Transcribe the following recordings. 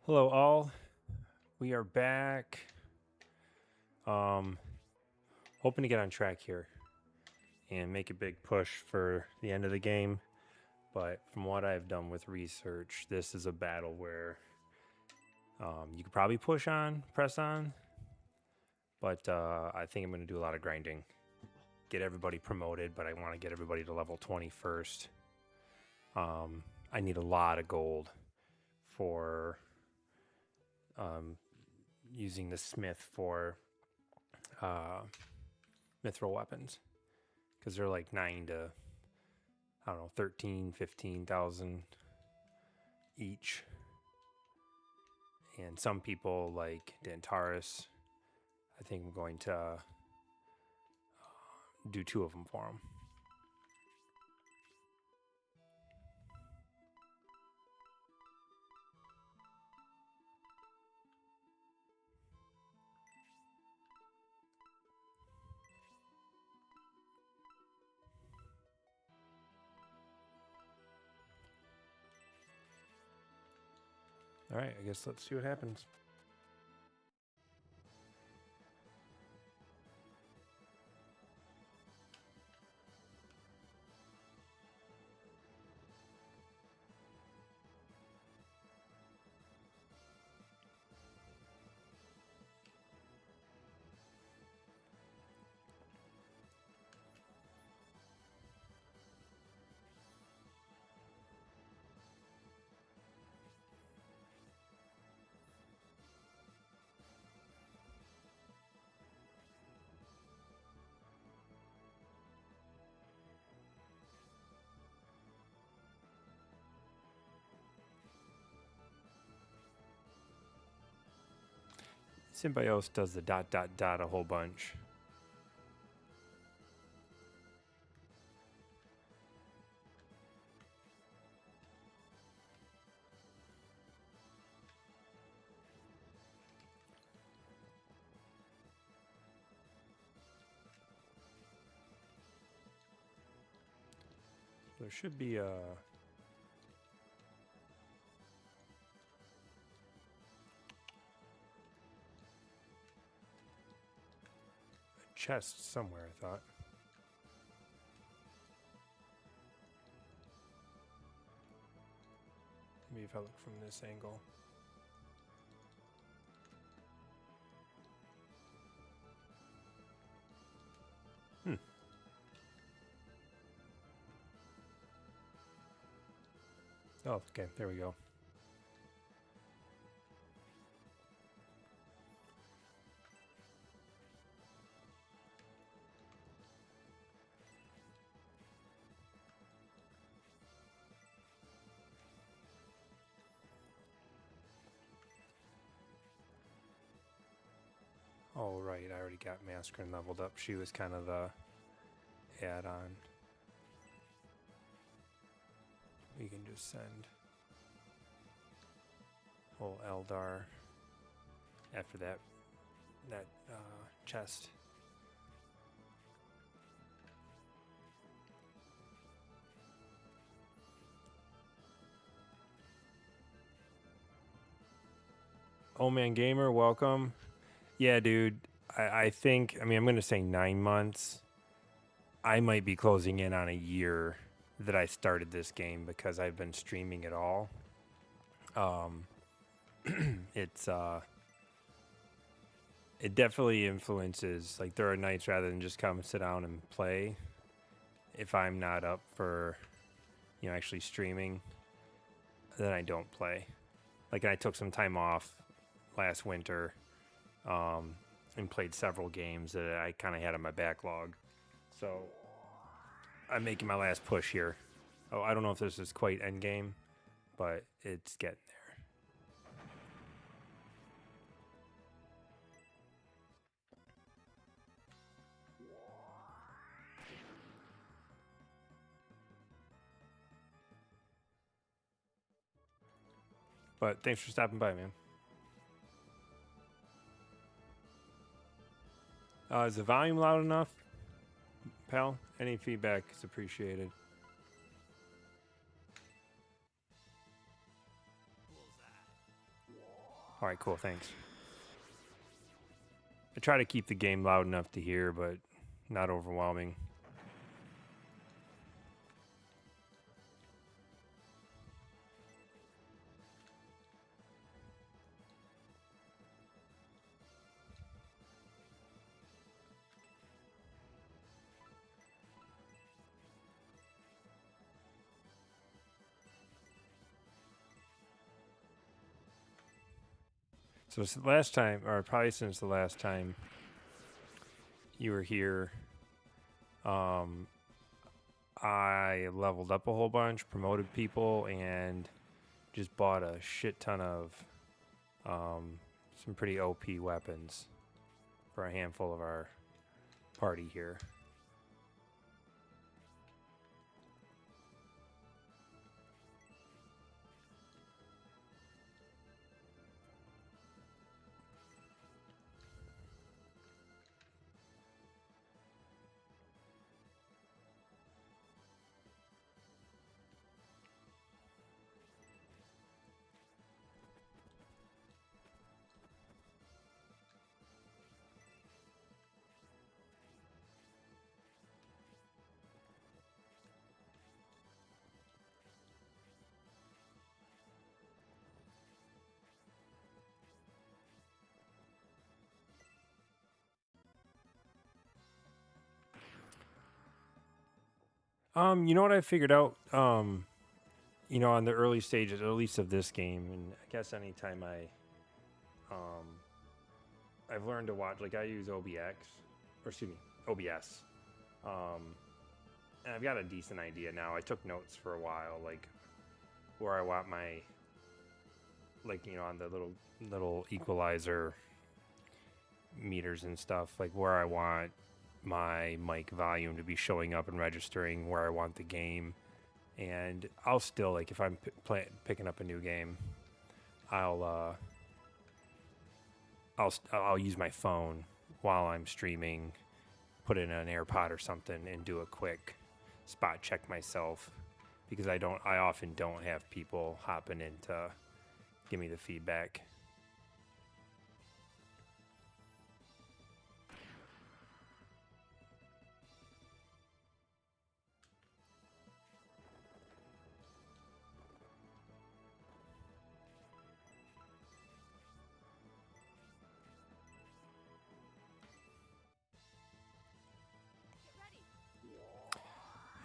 Hello, all. We are back. Um, Hoping to get on track here and make a big push for the end of the game. But from what I've done with research, this is a battle where you could probably press on, but I think I'm going to do a lot of grinding. Get everybody promoted, but I want to get everybody to level 20 first. I need a lot of gold for using the smith for mithril weapons because they're like 9 to I don't know 13,000-15,000 each, and some people like Dantaris, I think I'm going to do 2 of them for them. All right, I guess let's see what happens. Symbiosis does the ... a whole bunch. There should be a chest somewhere, I thought. Maybe if I look from this angle. Oh, okay, there we go. Oh, right, I already got Mascarin leveled up. She was kind of the add-on. We can just send whole Eldar after that chest. Oh man, gamer, welcome. Yeah, dude. I think, I mean, I'm going to say 9 months. I might be closing in on a year that I started this game because I've been streaming it all. It's it definitely influences. Like, there are nights rather than just come sit down and play, if I'm not up for, actually streaming, then I don't play. Like, I took some time off last winter and played several games that I kind of had on my backlog. So I'm making my last push here. Oh, I don't know if this is quite end game, but it's getting there. But thanks for stopping by, man. Is the volume loud enough, pal? Any feedback is appreciated. All right, cool. Thanks. I try to keep the game loud enough to hear, but not overwhelming. So it's the last time, or probably since the last time you were here, um, I leveled up a whole bunch, promoted people, and just bought a shit ton of some pretty OP weapons for a handful of our party here. You know what I figured out? On the early stages, at least of this game, and I guess anytime I've learned to watch, like I use OBS, and I've got a decent idea now. I took notes for a while, like where I want my, on the little equalizer meters and stuff, like where I want my mic volume to be showing up and registering, where I want the game. And I'll still, like, if I'm picking up a new game, I'll use my phone while I'm streaming, put in an AirPod or something, and do a quick spot check myself, because I often don't have people hopping in to give me the feedback.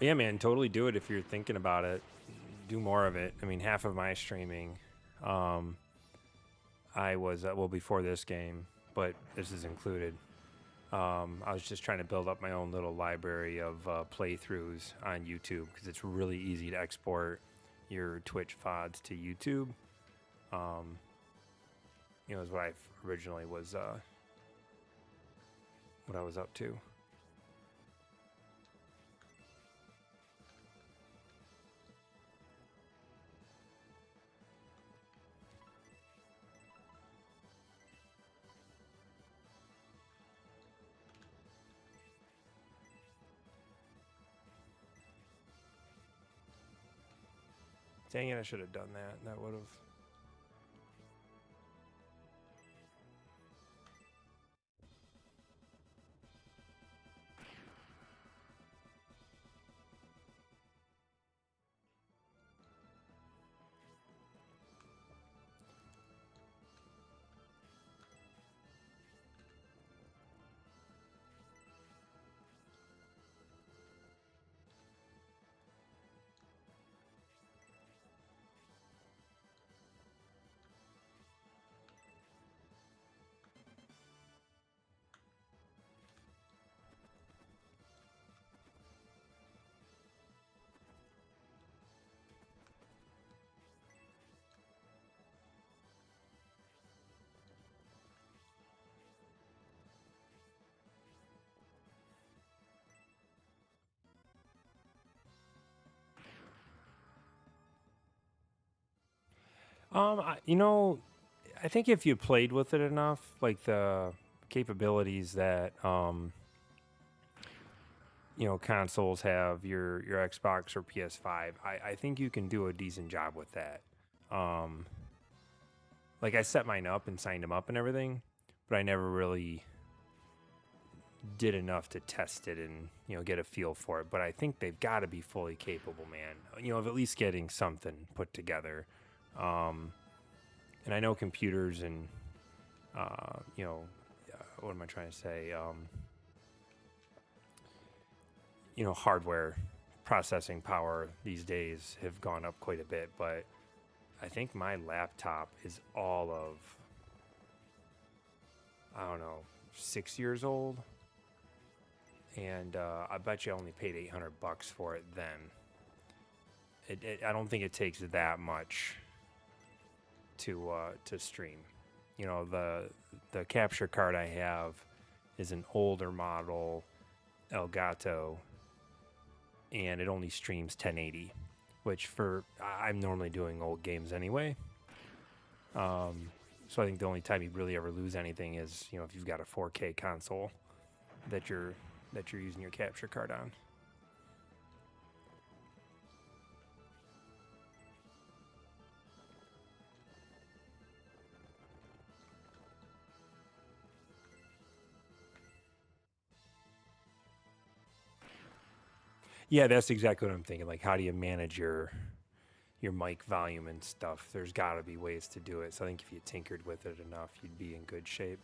Yeah, man, totally do it if you're thinking about it. Do more of it. I mean, half of my streaming, I was before this game, but this is included. I was just trying to build up my own little library of playthroughs on YouTube, because it's really easy to export your Twitch VODs to YouTube. Is what I originally was, what I was up to. Dang it, I should have done that. That would have... I think if you played with it enough, like the capabilities that consoles have, your Xbox or PS5, I think you can do a decent job with that. like I set mine up and signed them up and everything, but I never really did enough to test it and get a feel for it. But I think they've got to be fully capable, man. Of at least getting something put together. And I know computers and what am I trying to say? Hardware processing power these days have gone up quite a bit, but I think my laptop is all of, I don't know, 6 years old. And I bet you I only paid $800 for it then. I don't think it takes that much to stream. The capture card I have is an older model Elgato, and it only streams 1080, which I'm normally doing old games anyway. So I think the only time you really ever lose anything is if you've got a 4K console that you're using your capture card on. Yeah, that's exactly what I'm thinking. Like, how do you manage your mic volume and stuff? There's got to be ways to do it. So I think if you tinkered with it enough, you'd be in good shape.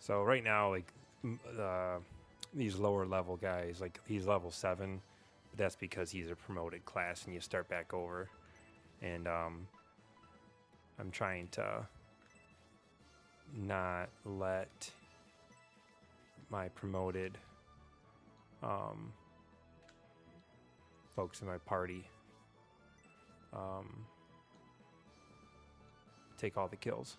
So right now, like these lower level guys, like he's level 7, but that's because he's a promoted class and you start back over. And I'm trying to not let my promoted folks in my party take all the kills.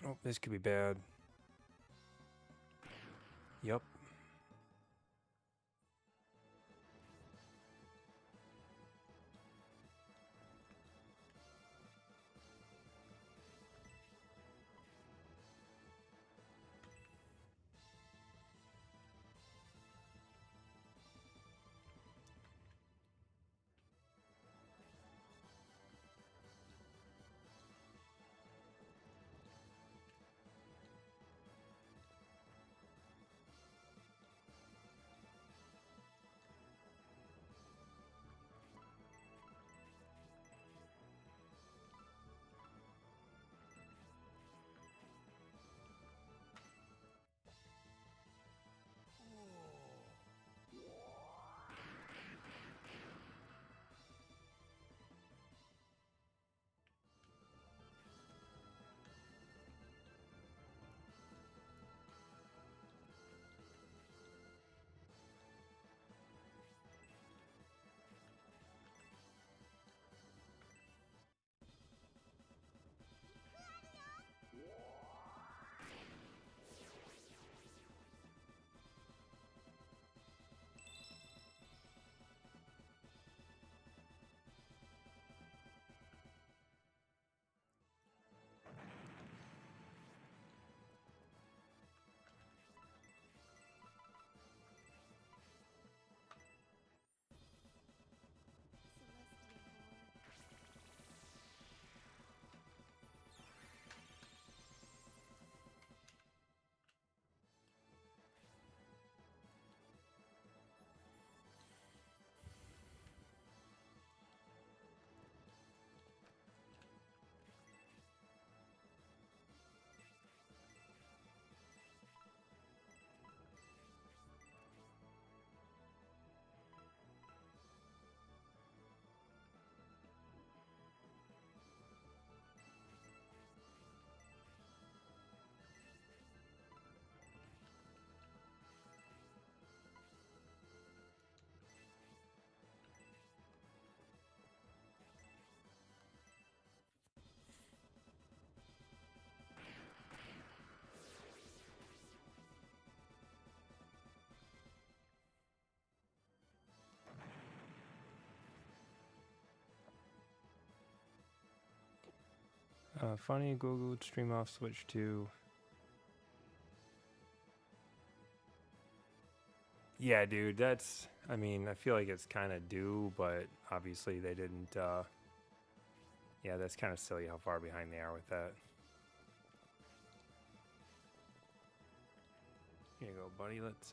Oh, this could be bad. Yep. funny, Google stream off switch to. Yeah, dude, that's. I mean, I feel like it's kind of due, but obviously they didn't. Yeah, that's kind of silly how far behind they are with that. Here you go, buddy. Let's.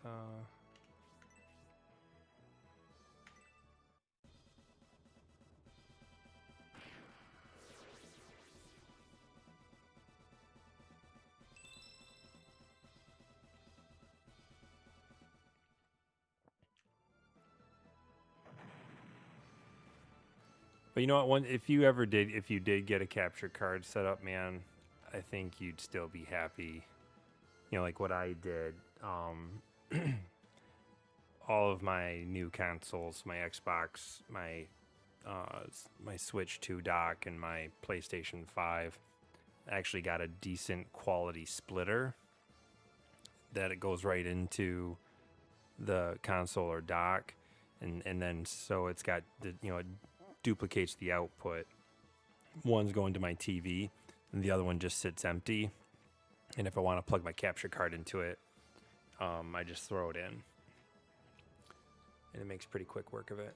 But you know what? If you did get a capture card set up, man, I think you'd still be happy. You know, like what I did. All of my new consoles, my Xbox, my Switch 2 dock, and my PlayStation 5, actually got a decent quality splitter that it goes right into the console or dock, and then so it's got it duplicates the output. One's going to my TV, and the other one just sits empty. And if I want to plug my capture card into it, I just throw it in, and it makes pretty quick work of it.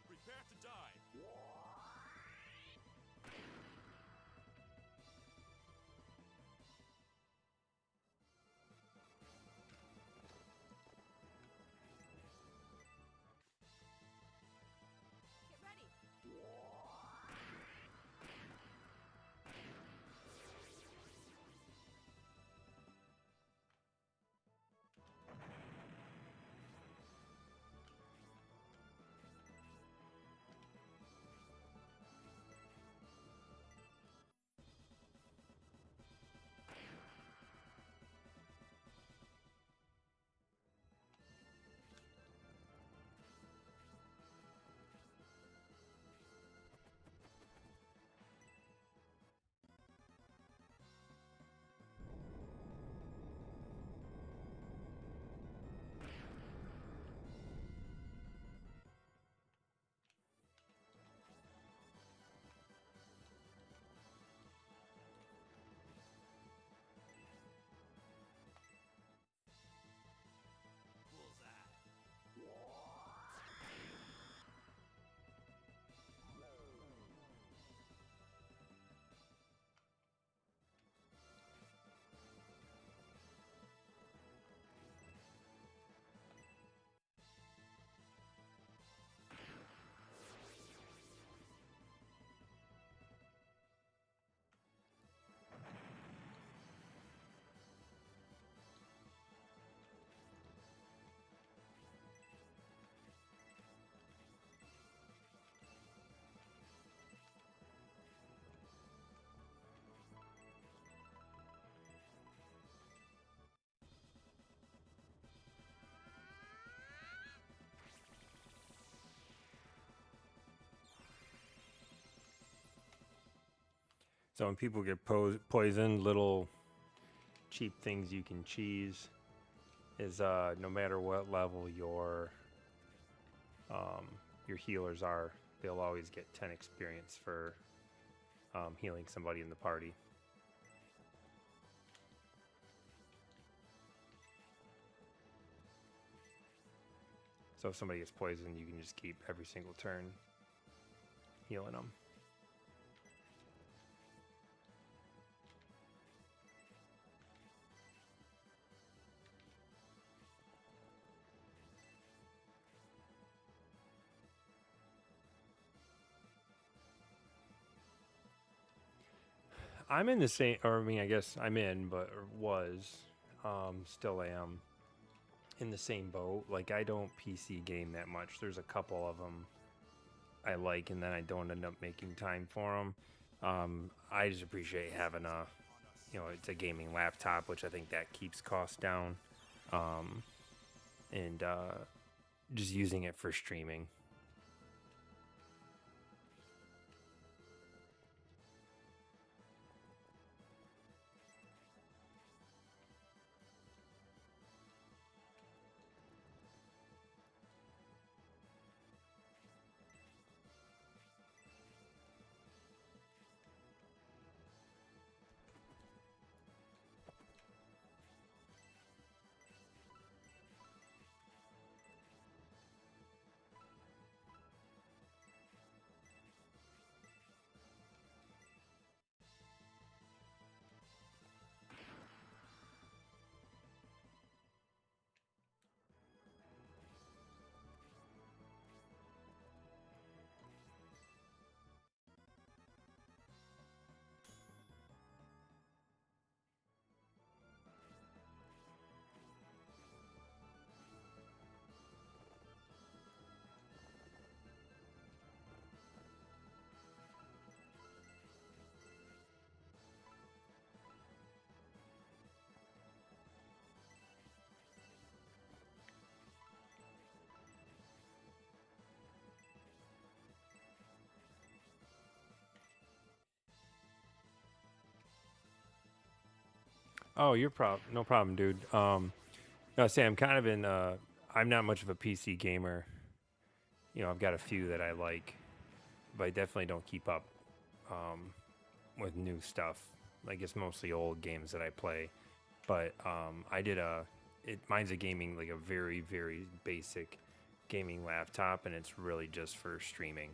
Prepare to die. Get ready. So when people get poisoned, little cheap things you can cheese is no matter what level your healers are, they'll always get 10 experience for healing somebody in the party. So if somebody gets poisoned, you can just keep every single turn healing them. I'm in the same, or I mean, I guess I'm in, but or was, still am in the same boat. Like, I don't PC game that much. There's a couple of them I like, and then I don't end up making time for them. I just appreciate having a, it's a gaming laptop, which I think that keeps costs down, um, and just using it for streaming. Oh, no problem, dude. No, say I'm kind of in. I'm not much of a PC gamer. I've got a few that I like, but I definitely don't keep up um, with new stuff. Like it's mostly old games that I play. But I did mine's a gaming, like a very very basic gaming laptop, and it's really just for streaming.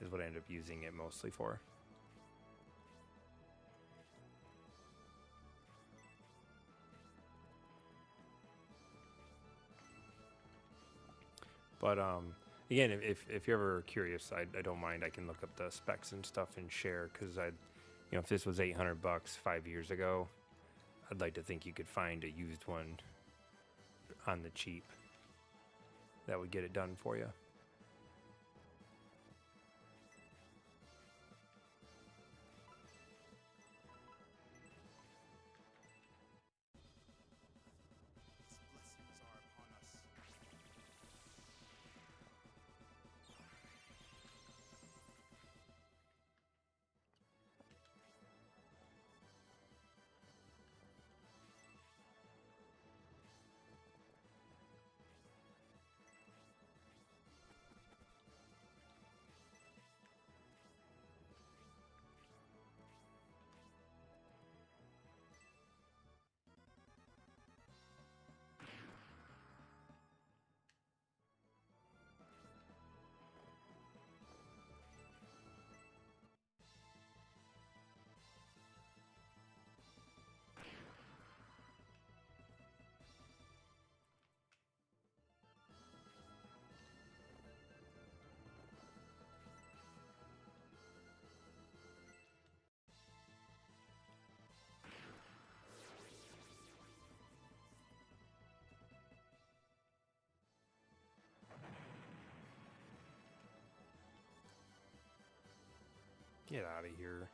Is what I end up using it mostly for. But again, if you're ever curious, I don't mind. I can look up the specs and stuff and share because if this was $800 5 years ago, I'd like to think you could find a used one on the cheap that would get it done for you. Get out of here.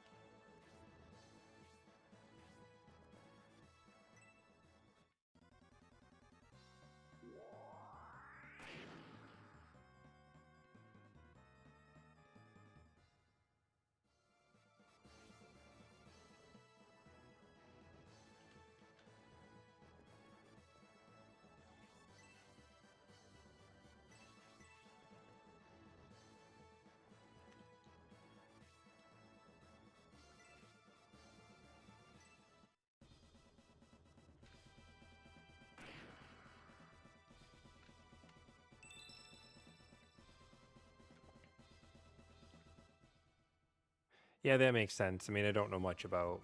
Yeah, that makes sense. I mean, I don't know much about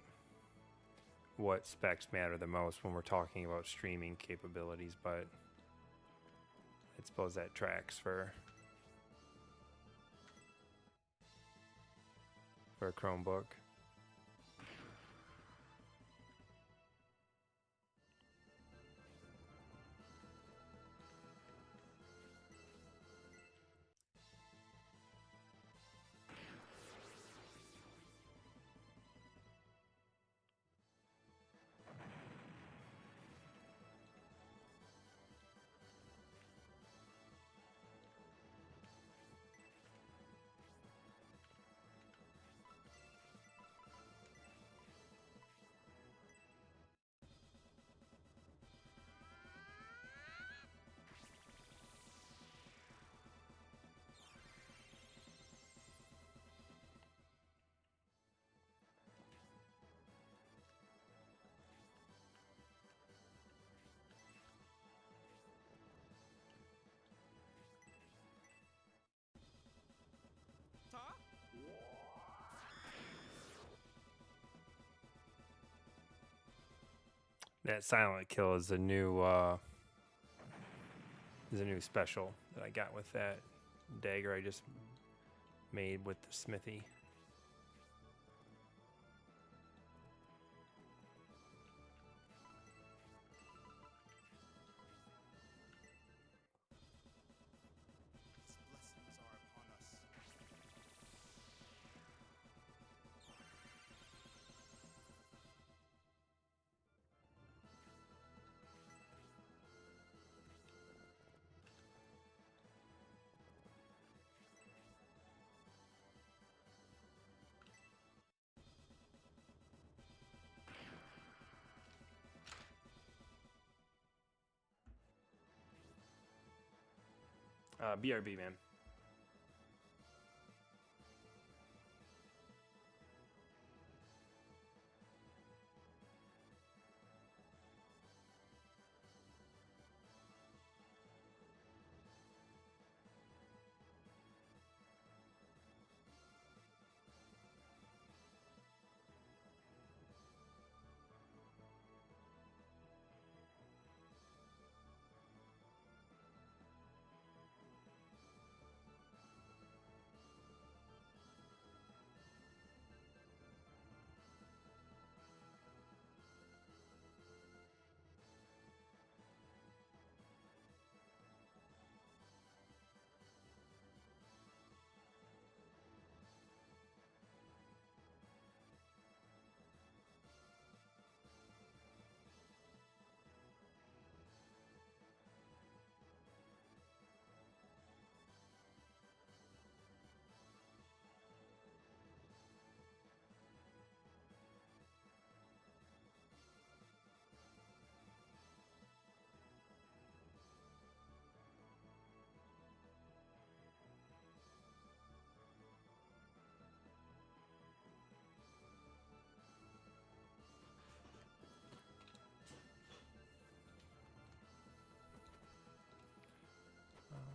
what specs matter the most when we're talking about streaming capabilities, but I suppose that tracks for a Chromebook. That silent kill is a new special that I got with that dagger I just made with the smithy. BRB, man.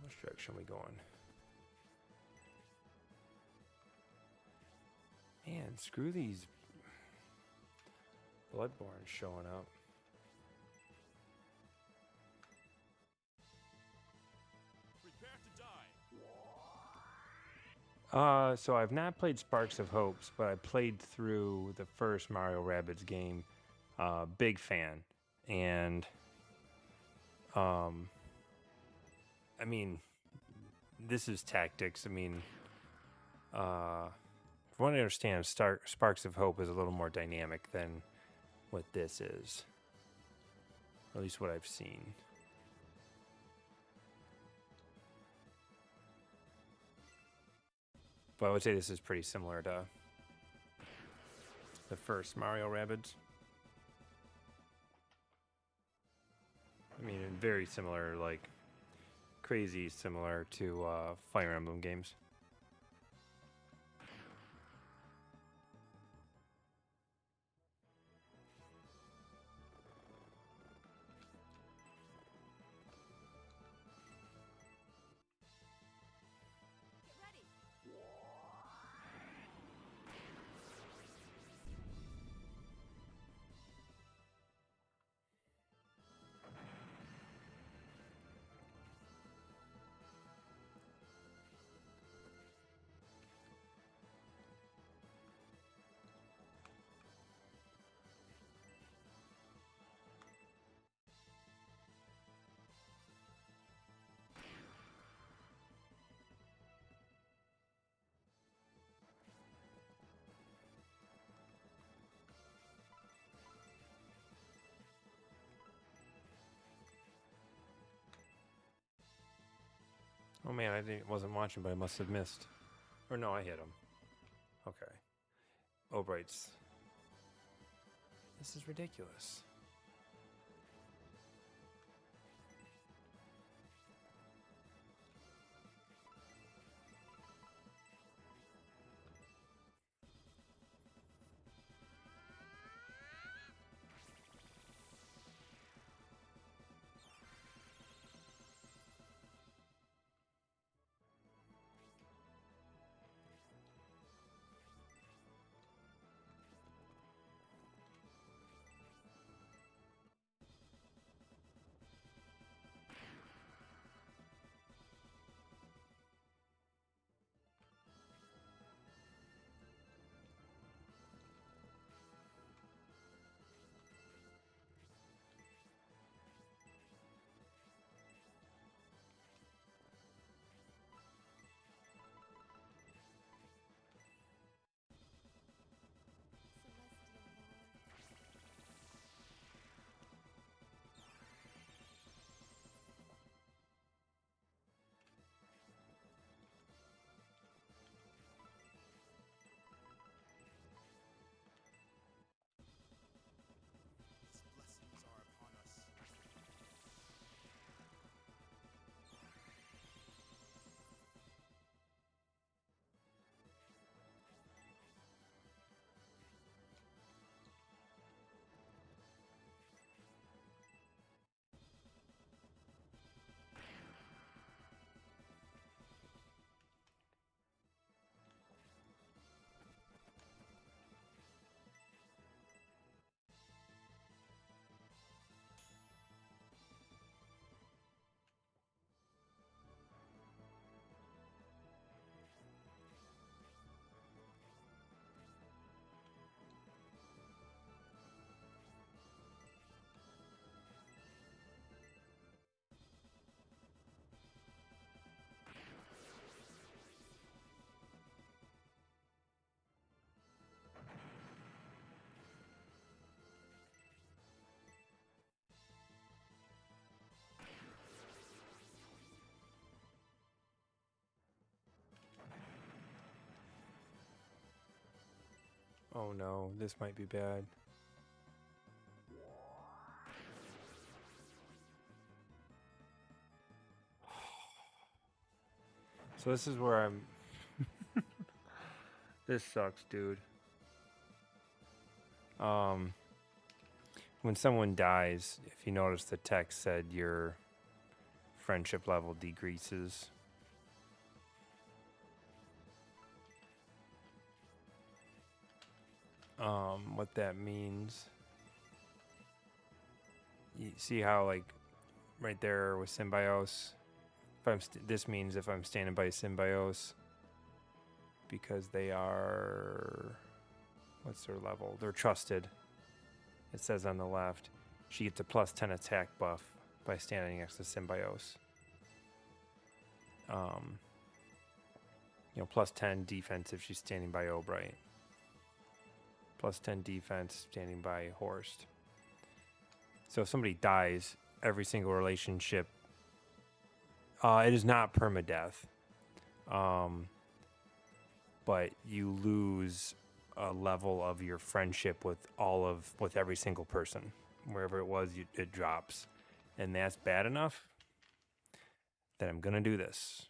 Which direction are we going? Man, screw these Bloodborne showing up. Prepare to die. So I've not played Sparks of Hopes, but I played through the first Mario Rabbids game. Big fan. And I mean, this is tactics. I mean, from what I understand, Sparks of Hope is a little more dynamic than what this is. Or at least what I've seen. But I would say this is pretty similar to the first Mario Rabbids. I mean, very similar, like crazy similar to Fire Emblem games. Oh man, wasn't watching, but I must have missed. Or no, I hit him. Okay. Obright's. This is ridiculous. Oh no, this might be bad. So this is where I'm... This sucks, dude. When someone dies, if you notice the text said your friendship level decreases. What that means... You see how, like, right there with Symbiose, if I'm this means if I'm standing by Symbiose, because they are, what's their level? They're trusted. It says on the left, she gets a +10 attack buff by standing next to Symbiose. +10 defense if she's standing by Obright. +10 defense standing by Horst. So if somebody dies, every single relationship, it is not permadeath, but you lose a level of your friendship with every single person. Wherever it was, it drops. And that's bad enough that I'm going to do this.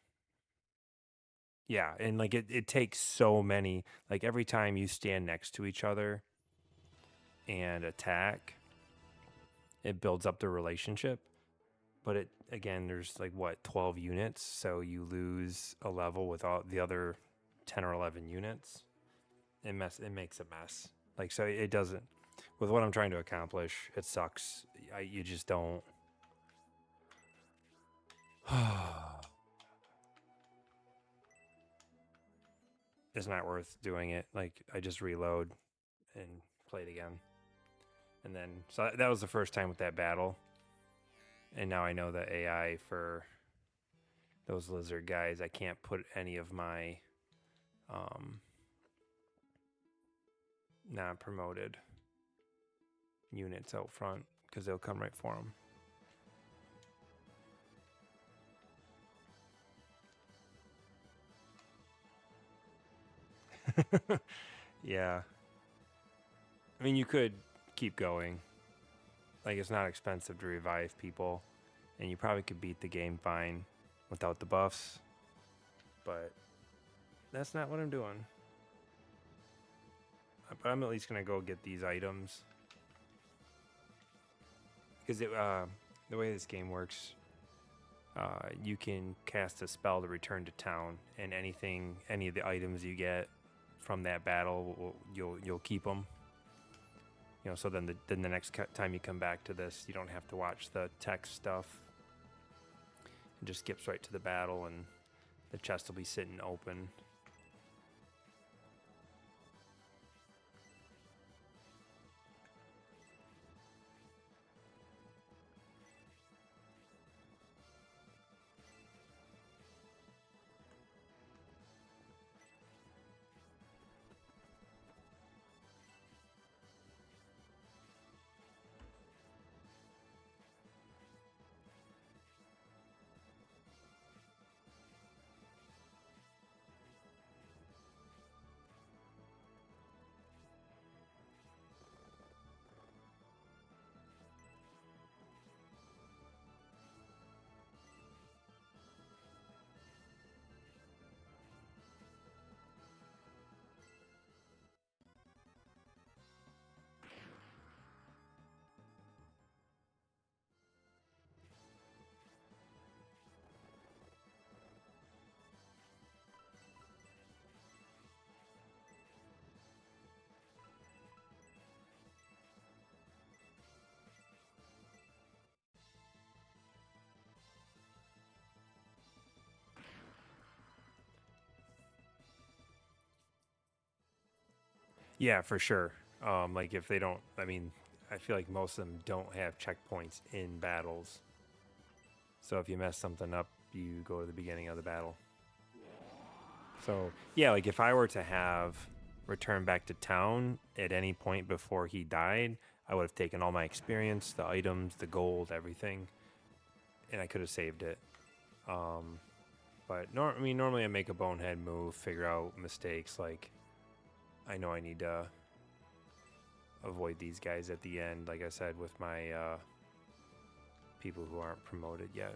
Yeah, and like it takes so many, like every time you stand next to each other and attack, it builds up the relationship. But there's like 12 units, so you lose a level with all the other 10 or 11 units. It makes a mess. Like, so it doesn't, with what I'm trying to accomplish, it sucks. You just don't. It's not worth doing it. Like, I just reload and play it again. And then, so that was the first time with that battle. And now I know the AI for those lizard guys, I can't put any of my non-promoted units out front because they'll come right for them. Yeah. I mean, you could keep going. Like, it's not expensive to revive people, and you probably could beat the game fine without the buffs, but that's not what I'm doing. But I'm at least going to go get these items. Because the way this game works, you can cast a spell to return to town, and any of the items you get from that battle, you'll keep them. So then the next time you come back to this, you don't have to watch the text stuff. It just skips right to the battle, and the chest will be sitting open. Yeah, for sure. Like if they don't, I mean, I feel like most of them don't have checkpoints in battles. So if you mess something up, you go to the beginning of the battle. So yeah, like if I were to have returned back to town at any point before he died, I would have taken all my experience, the items, the gold, everything, and I could have saved it. But normally I make a bonehead move, figure out mistakes. Like I know I need to avoid these guys at the end, like I said, with my people who aren't promoted yet.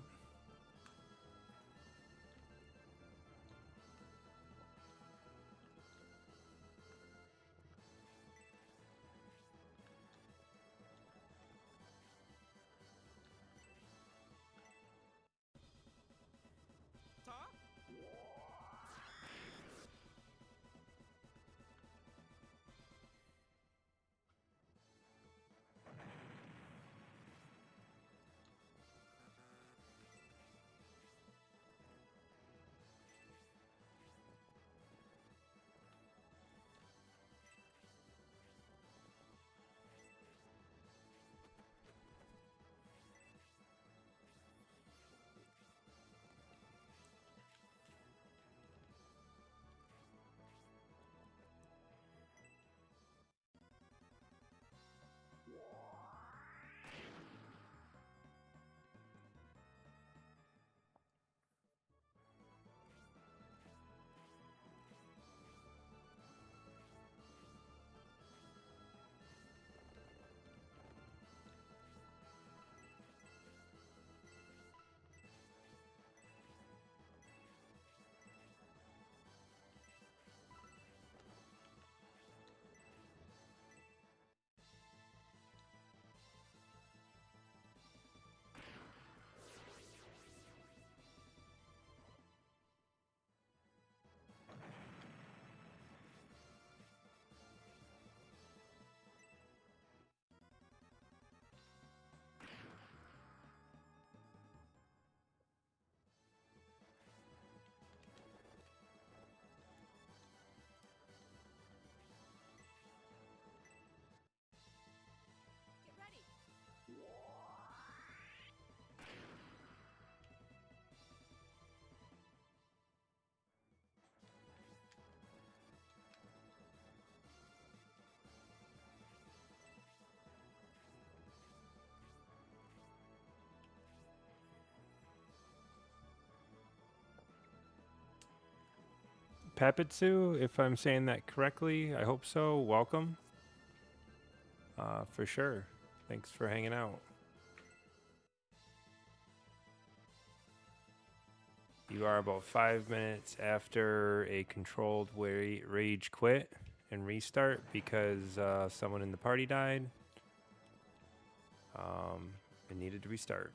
Papitsu, if I'm saying that correctly, I hope so. Welcome. For sure. Thanks for hanging out. You are about 5 minutes after a controlled rage quit and restart because someone in the party died. It needed to restart.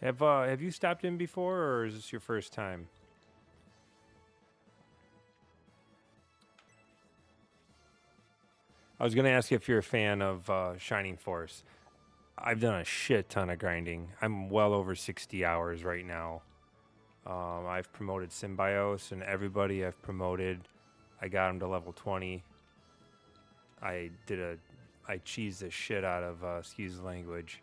Have you stopped in before, or is this your first time? I was going to ask you if you're a fan of Shining Force. I've done a shit ton of grinding. I'm well over 60 hours right now. I've promoted Symbios, and everybody I've promoted, I got them to level 20. I cheesed the shit out of, excuse the language.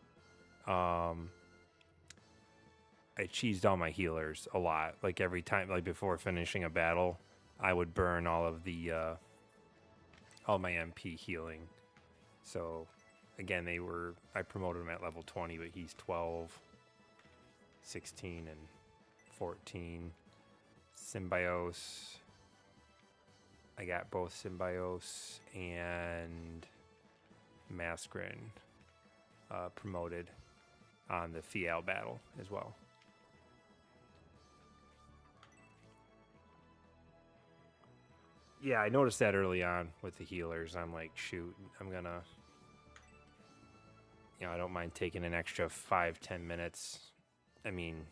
I cheesed all my healers a lot. Like every time, like before finishing a battle, I would burn all of the, all my MP healing. So, again, I promoted him at level 20, but he's 12, 16, and 14. Symbios. I got both Symbios and Maskrin promoted on the Fial battle as well. Yeah, I noticed that early on with the healers. I'm like, shoot, I'm gonna, I don't mind taking an extra 5-10 minutes. I mean,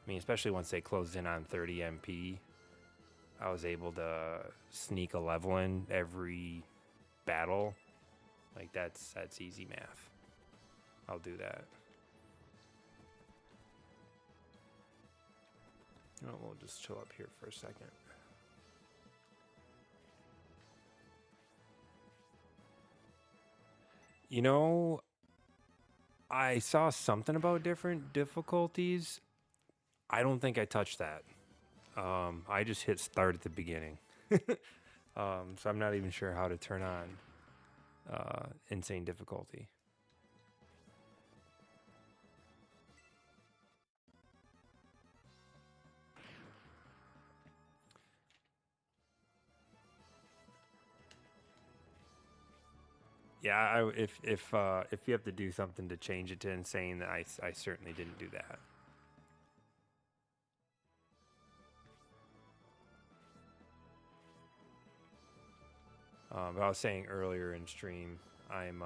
especially once they closed in on 30 MP, I was able to sneak a level in every battle. Like that's easy math. I'll do that. Oh, we'll just chill up here for a second. I saw something about different difficulties. I don't think I touched that. I just hit start at the beginning. So I'm not even sure how to turn on insane difficulty. Yeah, if you have to do something to change it to insane, I certainly didn't do that. But I was saying earlier in stream, I've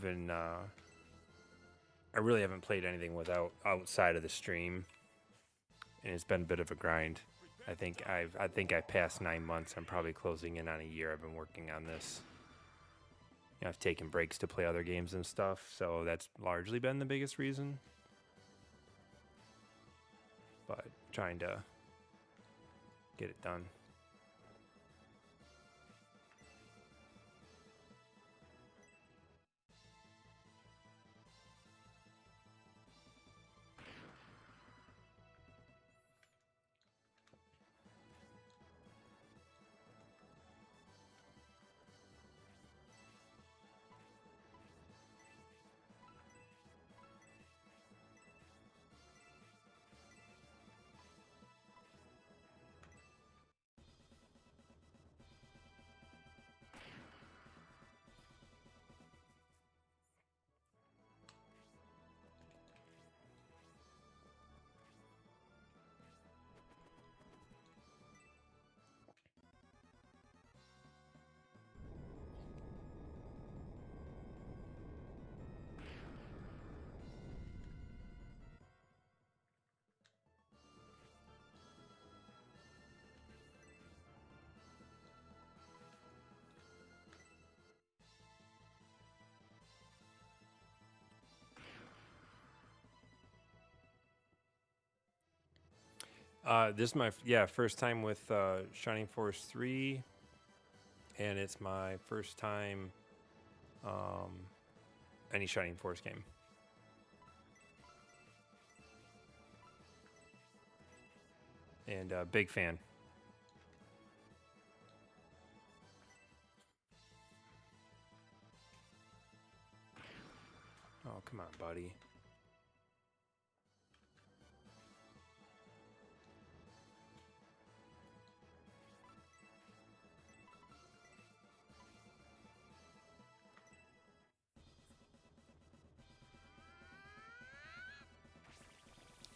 been I really haven't played anything without outside of the stream, and it's been a bit of a grind. I think I passed 9 months. I'm probably closing in on a year. I've been working on this. You know, I've taken breaks to play other games and stuff, so that's largely been the biggest reason. But trying to get it done. This is my first time with Shining Force 3, and it's my first time any Shining Force game. And big fan. Oh, come on, buddy.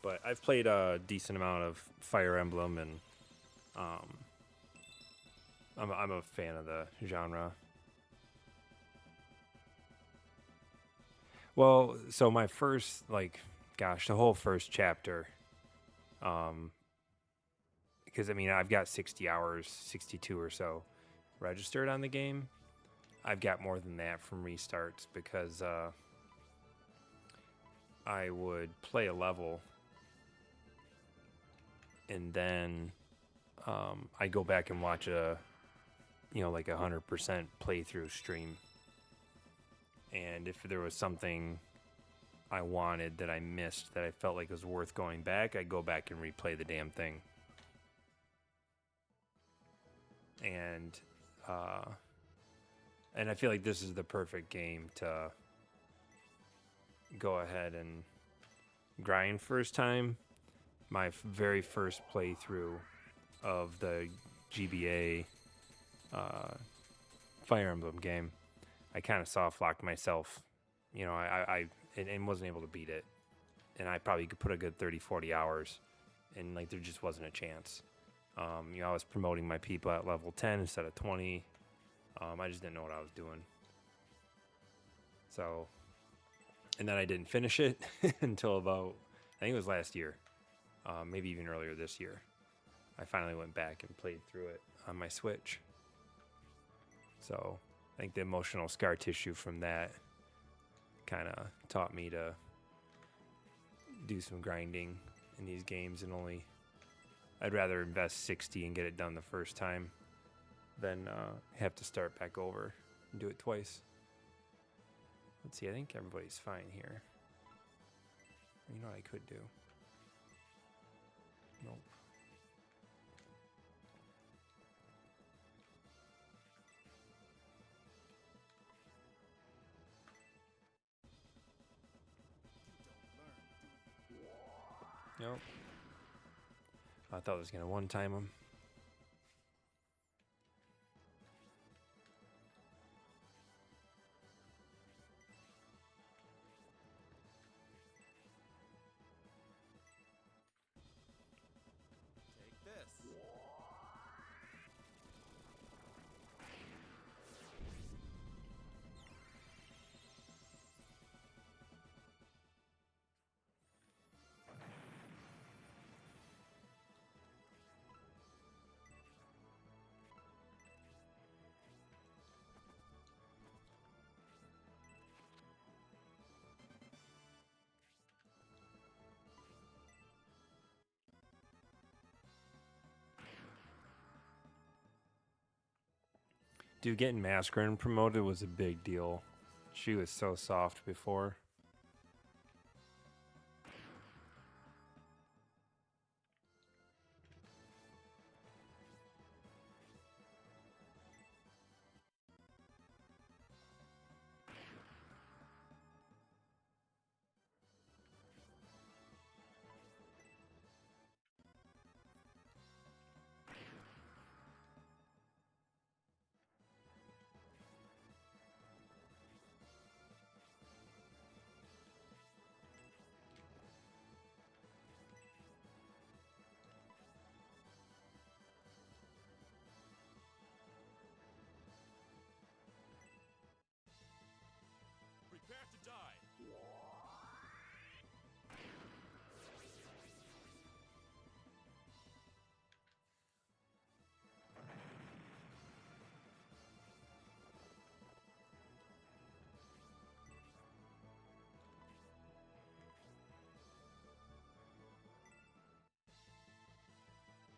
But I've played a decent amount of Fire Emblem, and I'm a fan of the genre. Well, so my first, the whole first chapter, because I mean, I've got 60 hours, 62 or so registered on the game. I've got more than that from restarts because I would play a level and then I go back and watch a 100% playthrough stream. And if there was something I wanted that I missed that I felt like it was worth going back, I'd go back and replay the damn thing. And I feel like this is the perfect game to go ahead and grind first time. My very first playthrough of the GBA Fire Emblem game, I kind of soft-locked myself. You know, I wasn't able to beat it. And I probably could put a good 30, 40 hours. And, there just wasn't a chance. I was promoting my people at level 10 instead of 20. I just didn't know what I was doing. So, and then I didn't finish it until about, I think it was last year. Maybe even earlier this year. I finally went back and played through it on my Switch. So, I think the emotional scar tissue from that kind of taught me to do some grinding in these games, and I'd rather invest 60 and get it done the first time than have to start back over and do it twice. Let's see, I think everybody's fine here. You know what I could do? Nope. Nope. I thought I was going to one-time him. Dude, getting Mascarin promoted was a big deal. She was so soft before. Prepare to die.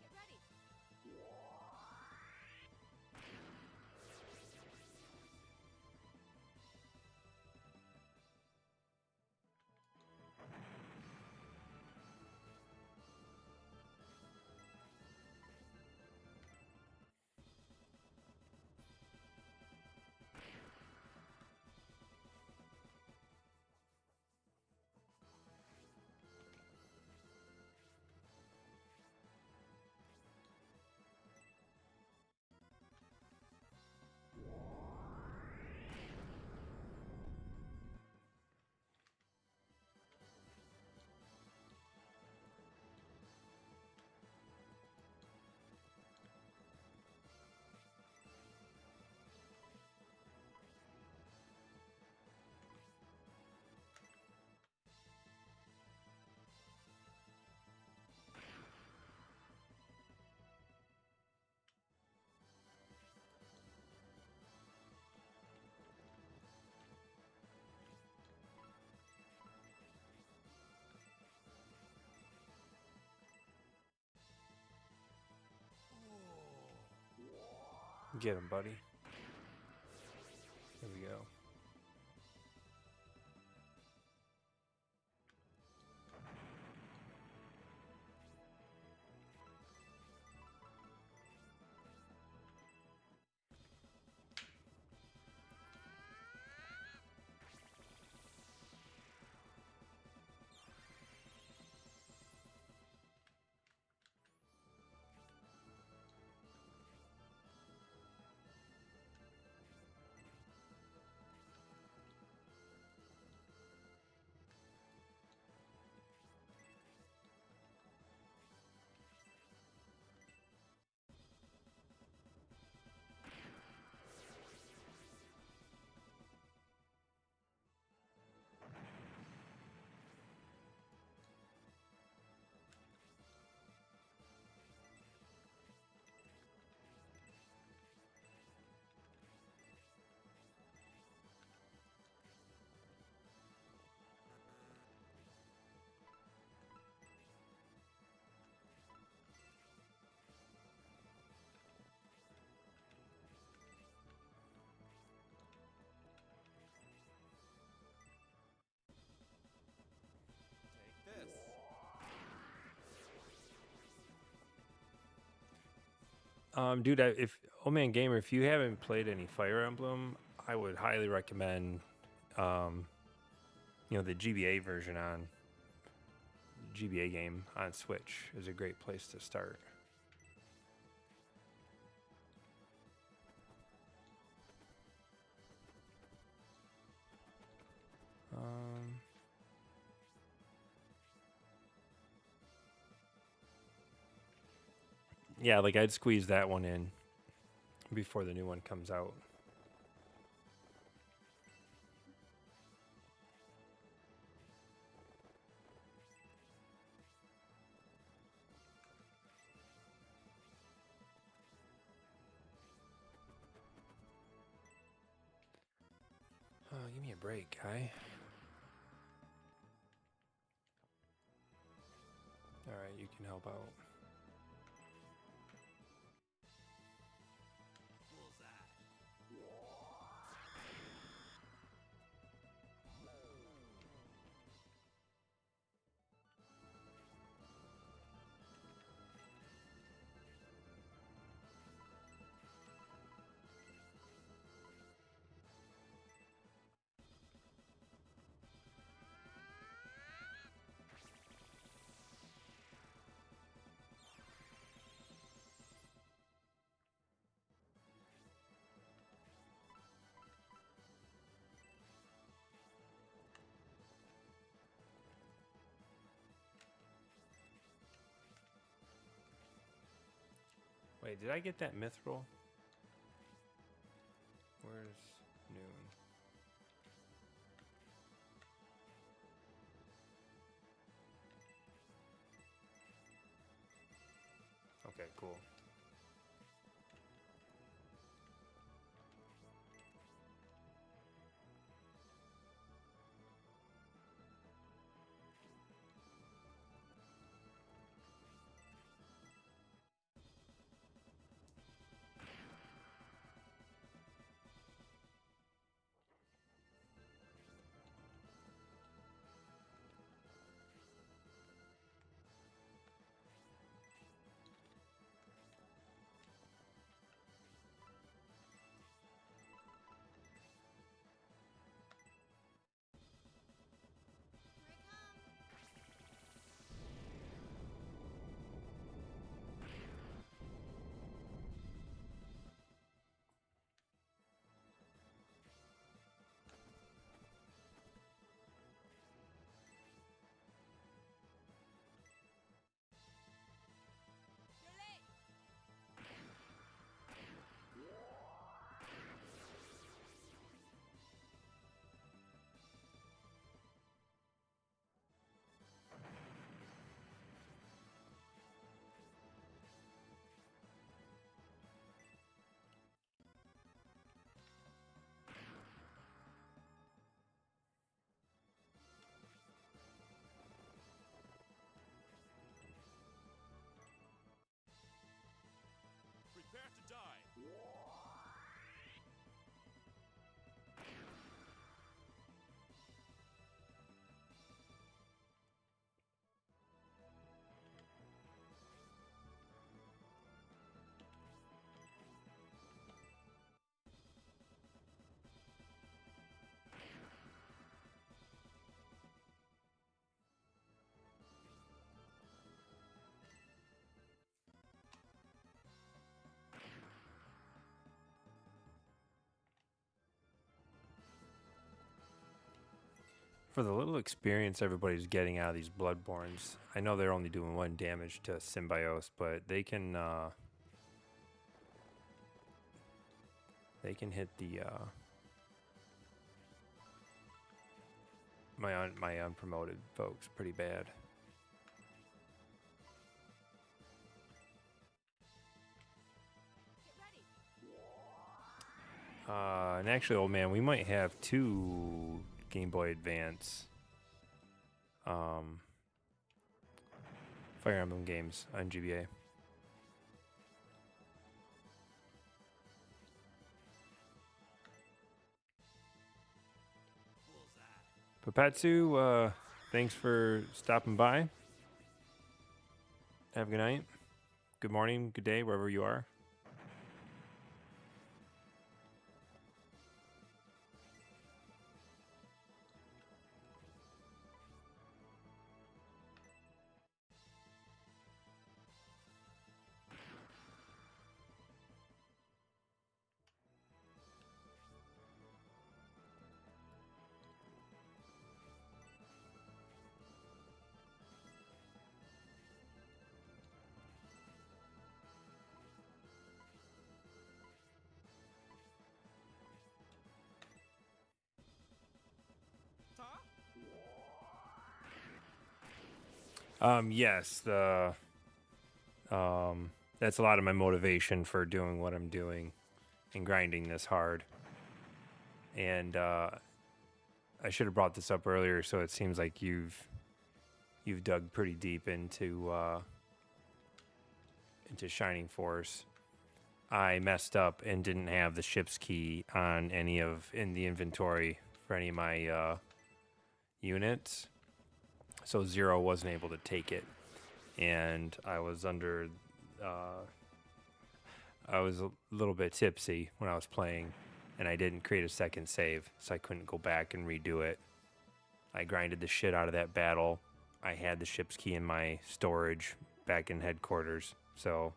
Get ready. Get him, buddy. Here we go. Take this. Dude, if oh man, gamer, if you haven't played any Fire Emblem, I would highly recommend, the GBA version on GBA game on Switch is a great place to start. Yeah, like I'd squeeze that one in before the new one comes out. Give me a break, guy. All right, you can help out. Bullseye. Wait, did I get that mithril? Where's noon? Okay, cool. Here I come. You're late. Prepare to die. For the little experience everybody's getting out of these Bloodborns, I know they're only doing 1 damage to Symbiotes, but they can hit the my unpromoted folks pretty bad. Get ready. And actually, old man, we might have 2 Game Boy Advance Fire Emblem games on GBA. Papatsu, thanks for stopping by. Have a good night. Good morning, good day, wherever you are. Yes, that's a lot of my motivation for doing what I'm doing and grinding this hard. And I should have brought this up earlier, so it seems like you've dug pretty deep into Shining Force. I messed up and didn't have the ship's key on in the inventory for any of my units. So Zero wasn't able to take it, and I was I was a little bit tipsy when I was playing, and I didn't create a second save, so I couldn't go back and redo it. I grinded the shit out of that battle. I had the ship's key in my storage back in headquarters, so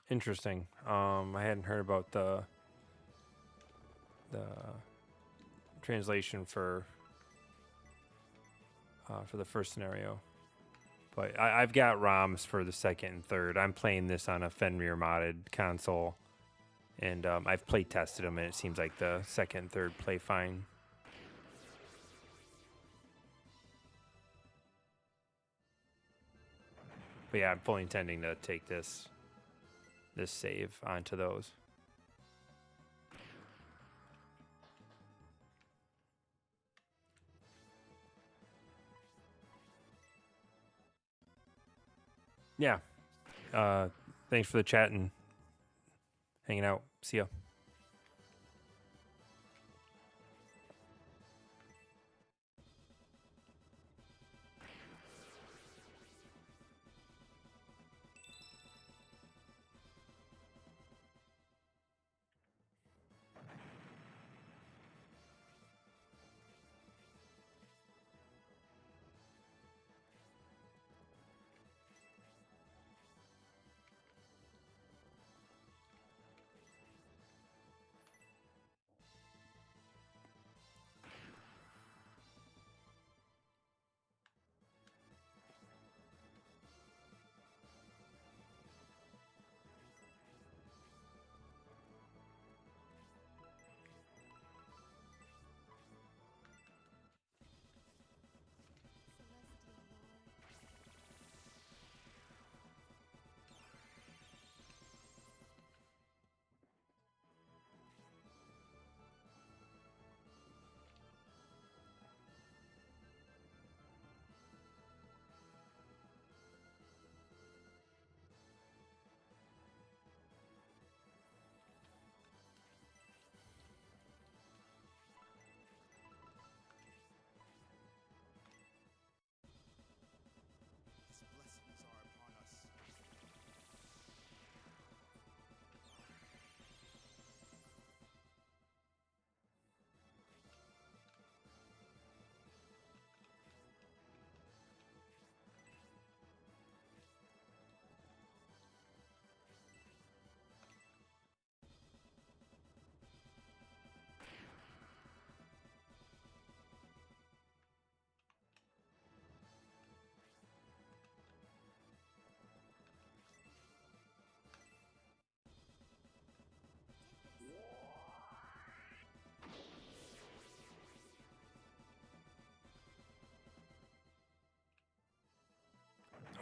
Interesting. I hadn't heard about the translation for the first scenario, but I've got ROMs for the second and third. I'm playing this on a Fenrir modded console, and I've play tested them, and it seems like the second and third play fine. But yeah, I'm fully intending to take this save onto those. Yeah. Thanks for the chat and hanging out. See ya. His blessings are upon us.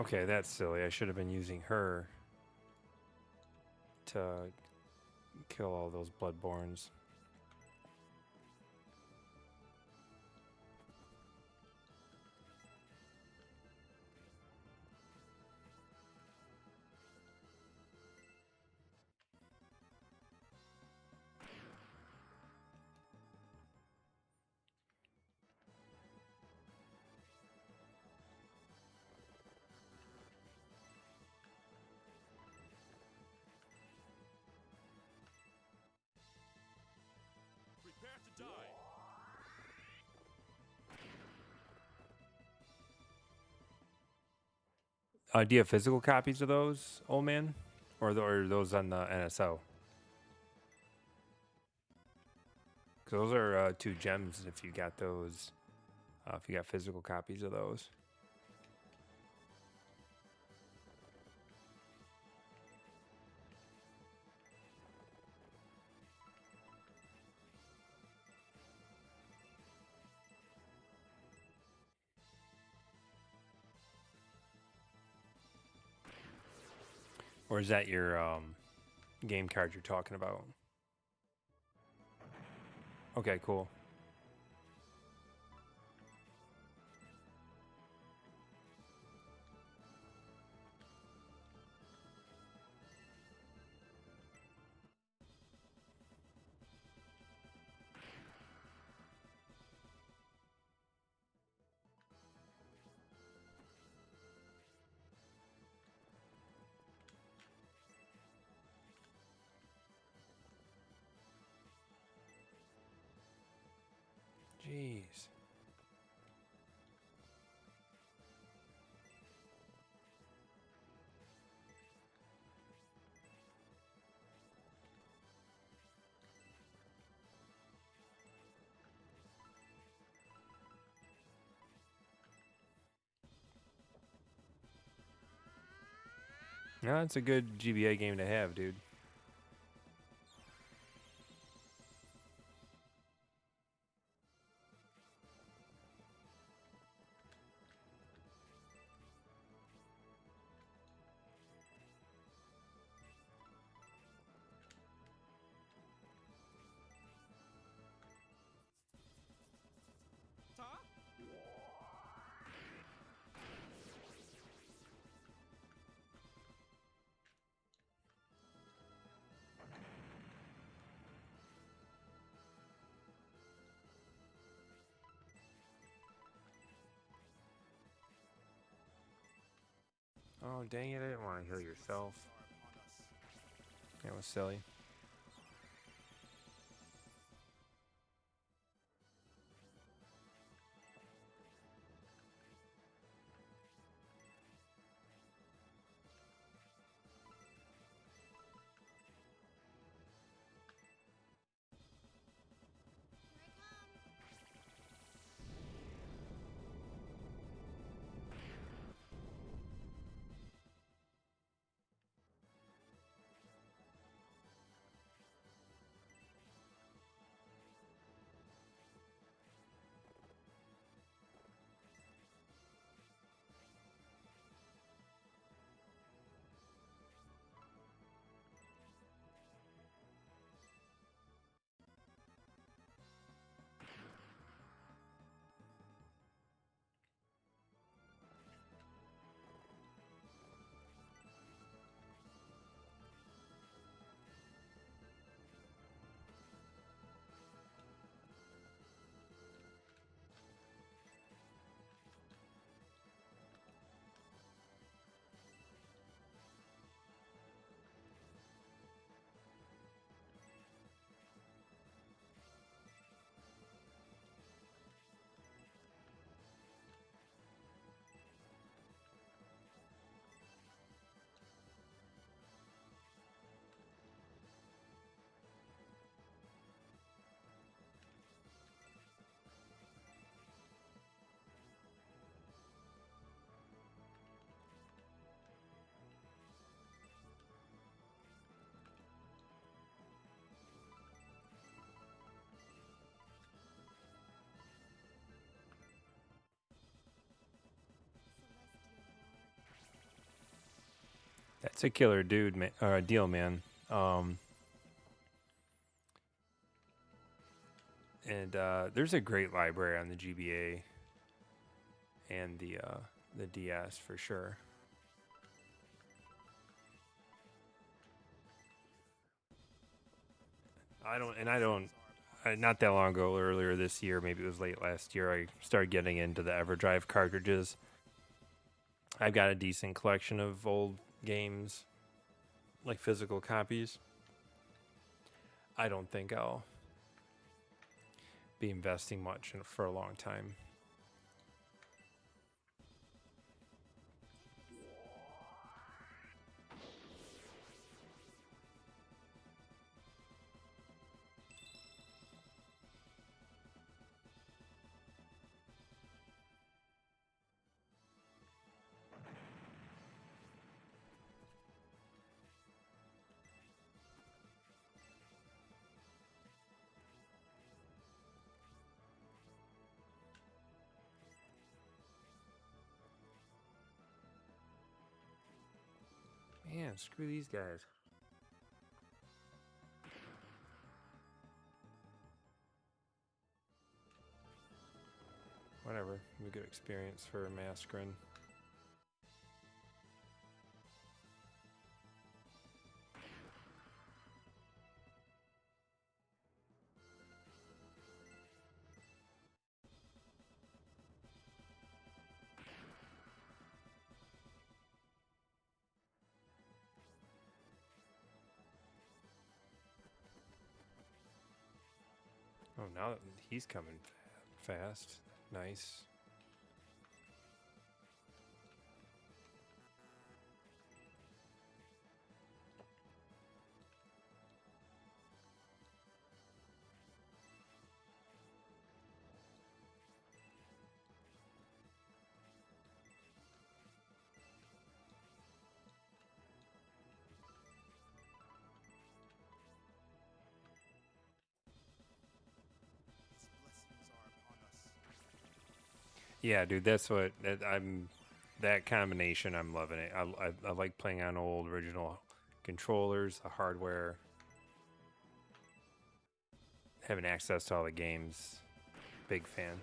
Okay, that's silly. I should have been using her to kill all those Bloodborns. Prepare to die. Do you have physical copies of those, old man? Or are those on the NSO? 'Cause those are 2 gems if you got those. If you got physical copies of those. Or is that your game card you're talking about? Okay, cool. Jeez. Yeah, it's a good GBA game to have, dude. Huh? Oh, dang it, I didn't want to heal yourself. Blessings are upon us. That was silly. Here I come. That's a killer dude, man, or a deal, man. And there's a great library on the GBA and the DS for sure. I don't. Not that long ago, earlier this year, maybe it was late last year, I started getting into the EverDrive cartridges. I've got a decent collection of old games, like physical copies. I don't think I'll be investing much in it for a long time. Man, screw these guys. Whatever, a good experience for massacring. Oh, now he's coming fast. Nice. Yeah, dude, that's what I'm. That combination, I'm loving it. I like playing on old original controllers, the hardware, having access to all the games. Big fan.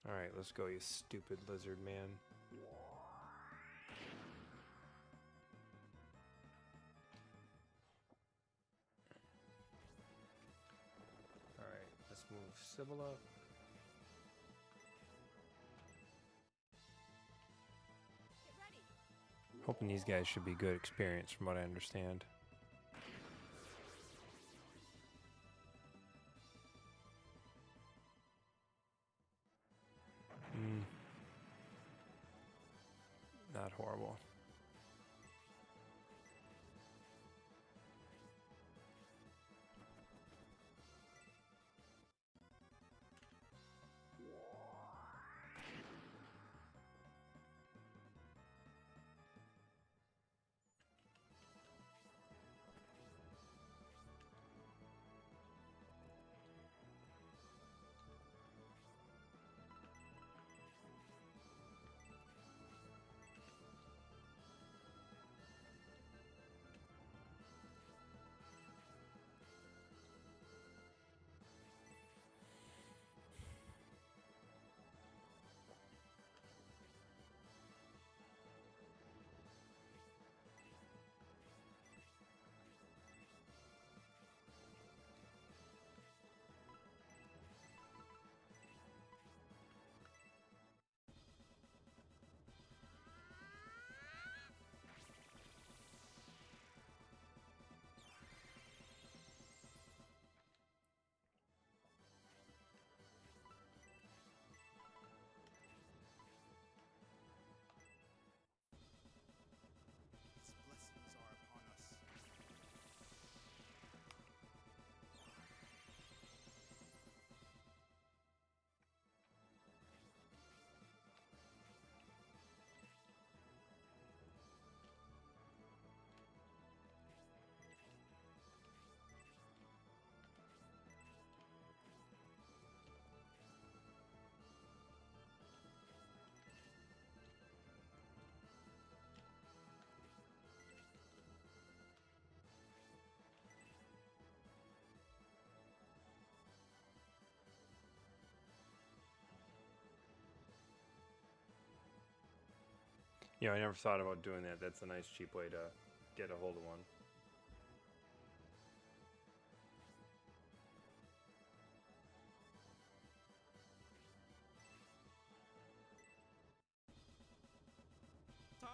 All right, let's go, you stupid lizard man. All right, let's move Sybil up. Get ready. Hoping these guys should be good experience from what I understand. Not horrible. His blessings are upon us. You know, I never thought about doing that. That's a nice, cheap way to get a hold of one. Huh?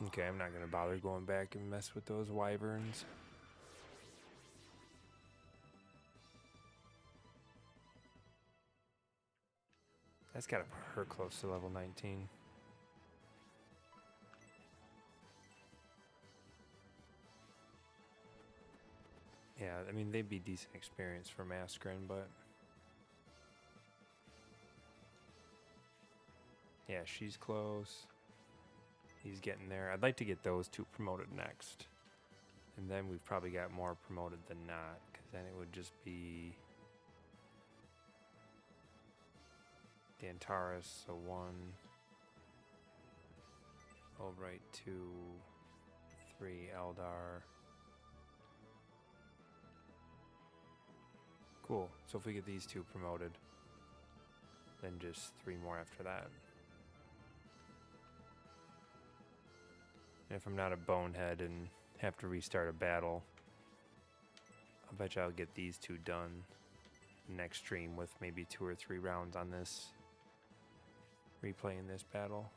Okay, I'm not gonna bother going back and mess with those wyverns. That's gotta put her close to level 19. Yeah, I mean, they'd be decent experience for Maskrin, but... Yeah, she's close. He's getting there. I'd like to get those two promoted next. And then we've probably got more promoted than not, because then it would just be... Dantaris, so 1. Albright, 2. 3, Eldar. Cool. So if we get these two promoted, then just 3 more after that. And if I'm not a bonehead and have to restart a battle, I bet you I'll get these two done next stream with maybe 2 or 3 rounds on this, replaying this battle.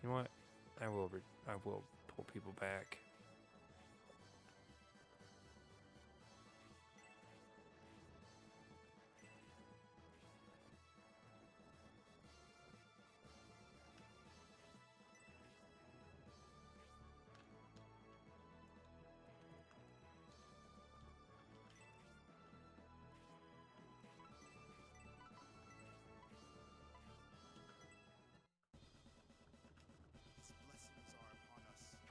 You know what? I will pull people back. His blessings are upon us.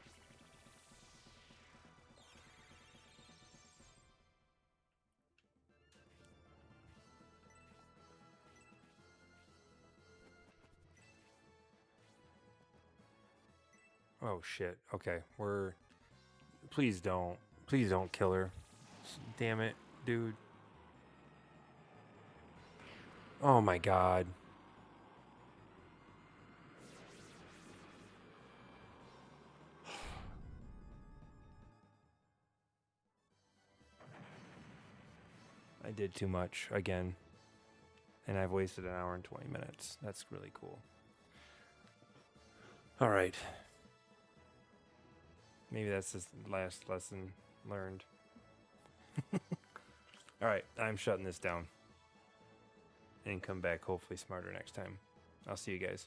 Oh shit. Okay, please don't kill her. Damn it, dude. Oh my god. I did too much again. And I've wasted 1 hour and 20 minutes. That's really cool. All right. Maybe that's the last lesson learned. All right, I'm shutting this down. And come back hopefully smarter next time. I'll see you guys.